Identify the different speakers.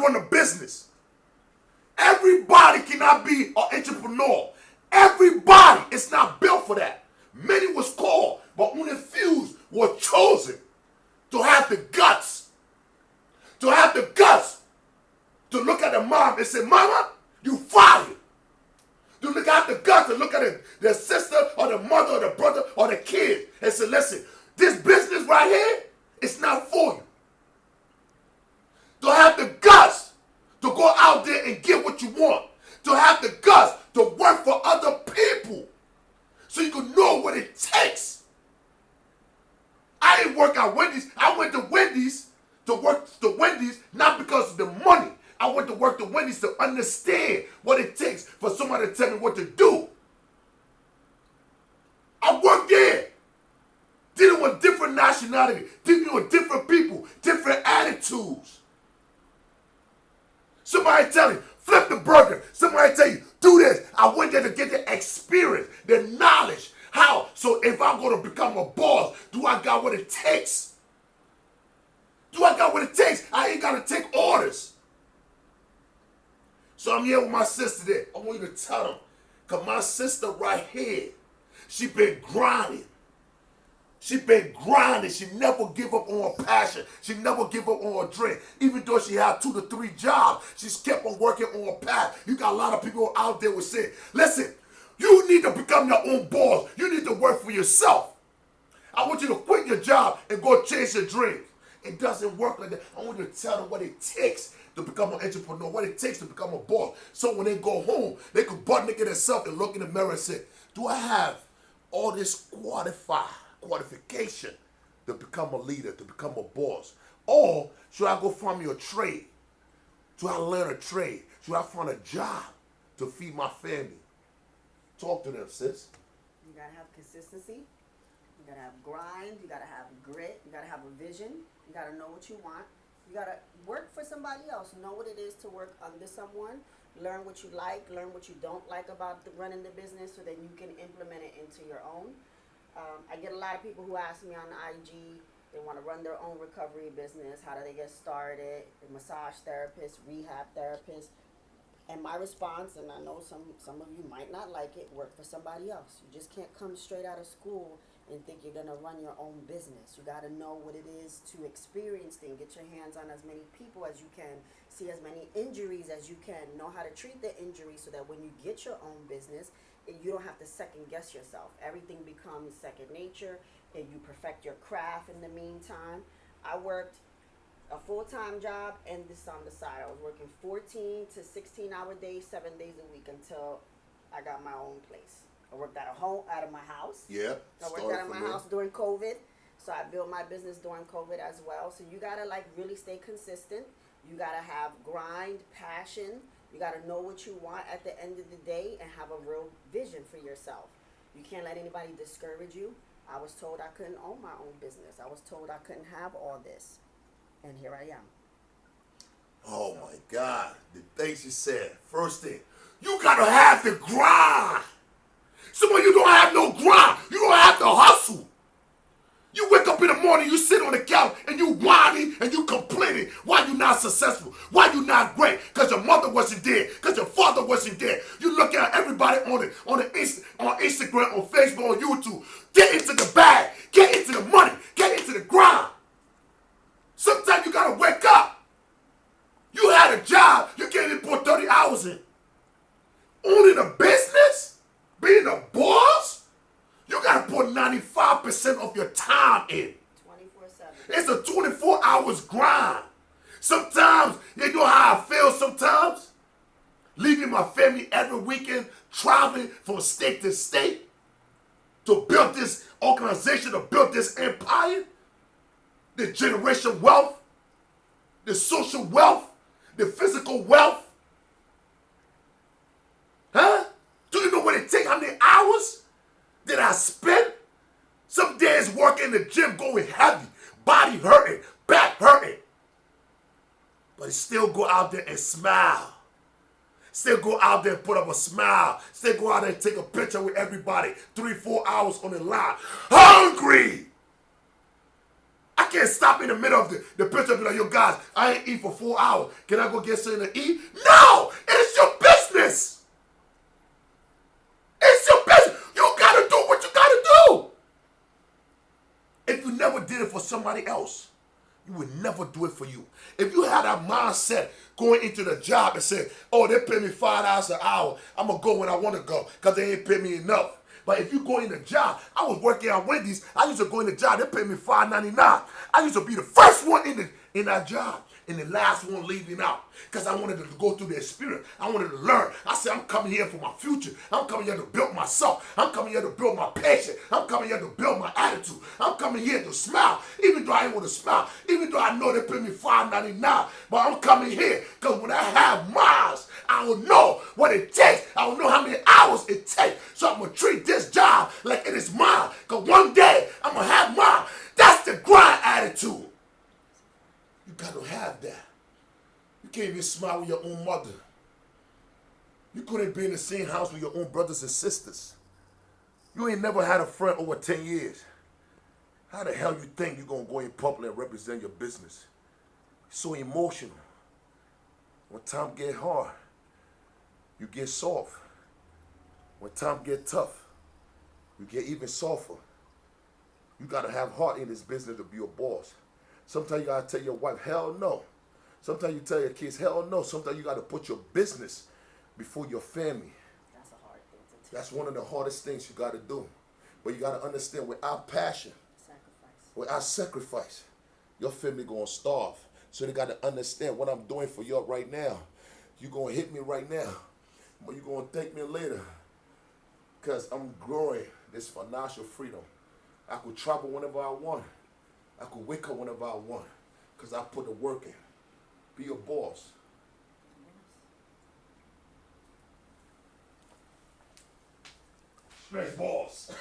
Speaker 1: cannot run a business. Everybody cannot be an entrepreneur. Everybody is not built for that. Many was called, but only few were chosen to have the guts. To have the guts to look at the mom and say, Mama, you fired. To look at the guts to look at the sister or the mother or the brother or the kid and say, listen, this business right here is not for you. To have the guts to go out there and get what you want. To have the guts to work for other people so you can know what it takes. I didn't work at Wendy's. I went to Wendy's to work the Wendy's not because of the money. I went to work the Wendy's to understand what it takes for somebody to tell me what to do. I worked there, dealing with different nationality, dealing with different people, different attitudes. Somebody tell you, flip the burger. Somebody tell you, do this. I went there to get the experience, the knowledge. How? So if I'm going to become a boss, do I got what it takes? Do I got what it takes? I ain't got to take orders. So I'm here with my sister there. I want you to tell them. Because my sister right here, she been grinding. She been grinding. She never give up on her passion. She never give up on her dream. Even though she had 2 to 3 jobs, she's kept on working on her path. You got a lot of people out there who say, listen, you need to become your own boss. You need to work for yourself. I want you to quit your job and go chase your dreams. It doesn't work like that. I want you to tell them what it takes to become an entrepreneur, what it takes to become a boss. So when they go home, they can butt naked themselves and look in the mirror and say, do I have all this qualification to become a leader, to become a boss? Or should I go find me a trade? Should I learn a trade? Should I find a job to feed my family? Talk to them, sis.
Speaker 2: You gotta have consistency. You gotta have grind. You gotta have grit. You gotta have a vision. You gotta know what you want. You gotta work for somebody else. Know what it is to work under someone. Learn what you like. Learn what you don't like about running the business so that you can implement it into your own. I get a lot of people who ask me on IG, they want to run their own recovery business. How do they get started? A massage therapist, rehab therapist. And my response, and I know some of you might not like it, work for somebody else. You just can't come straight out of school and think you're going to run your own business. You got to know what it is to experience things. Get your hands on as many people as you can. See as many injuries as you can. Know how to treat the injuries so that when you get your own business, you don't have to second guess yourself. Everything becomes second nature, and you perfect your craft in the meantime. I worked a full-time job and this on the side. I was working 14 to 16-hour days, 7 days a week until I got my own place. I worked out of my house.
Speaker 1: Yeah.
Speaker 2: I worked out of my house during COVID. So I built my business during COVID as well. So you gotta really stay consistent. You gotta have grind, passion. You gotta know what you want at the end of the day and have a real vision for yourself. You can't let anybody discourage you. I was told I couldn't own my own business. I was told I couldn't have all this. And here I am.
Speaker 1: Oh my God. The things you said. First thing, you gotta have the grind. Some of you don't have no grind. You don't have to hustle. You wake up in the morning, you sit on the couch, and you whining and you complaining why you not successful, why you not great, because your mother wasn't there, because your father wasn't there. You look at everybody on Instagram, on Facebook, on YouTube. Get into the bag, get into the money, get into the grind. Sometimes you gotta wake up. You had a job, you can't even put 30 hours in. Owning a business, being a boss, you gotta put 95% of your time in.
Speaker 2: 24/7.
Speaker 1: It's a 24 hours grind. Sometimes, you know how I feel sometimes? Leaving my family every weekend, traveling from state to state to build this organization, to build this empire. The generational wealth, the social wealth, the physical wealth. Huh? Do you know what it takes? How many hours did I spend? Some days working in the gym going heavy, body hurting, back hurting. But still go out there and smile. Still go out there and put up a smile. Still go out there and take a picture with everybody. 3-4 hours on the line. Hungry! I can't stop stop in the middle of the picture and be like, yo, guys, I ain't eat for 4 hours. Can I go get something to eat? No! It's your business! It's your business! You gotta do what you gotta do! If you never did it for somebody else, you would never do it for you. If you had that mindset going into the job and said, oh, they pay me $5 an hour, I'm going to go when I want to go because they ain't pay me enough. But if you go in the job, I was working at Wendy's, I used to go in the job, they pay me $5.99. I used to be the first one in that job and the last one leaving out because I wanted to go through the experience. I wanted to learn. I said, I'm coming here for my future. I'm coming here to build myself. I'm coming here to build my patience. I'm coming here to build my attitude. I'm coming here to smile, even though I ain't want to smile, even though I know they pay me $5.99. But I'm coming here because when I have miles, I will know what it takes. I will know how many hours it takes. So I'm going to treat this job like it is mine because one day I'm going to have mine. That's the grind attitude. You got to have that. You can't even smile with your own mother. You couldn't be in the same house with your own brothers and sisters. You ain't never had a friend over 10 years. How the hell you think you're going to go in public and represent your business? So emotional. When time get hard, you get soft. When time get tough, you get even softer. You got to have heart in this business to be a boss. Sometimes you got to tell your wife, hell no. Sometimes you tell your kids, hell no. Sometimes you got to put your business before your family.
Speaker 2: That's a hard thing to do.
Speaker 1: That's one of the hardest things you got to do. But you got to understand, without passion, without sacrifice, your family going to starve. So they got to understand what I'm doing for you right now. You're going to hit me right now, but you're going to thank me later because I'm growing this financial freedom. I could travel whenever I want. I could wake up whenever I want because I put the work in. Be a boss. Straight boss.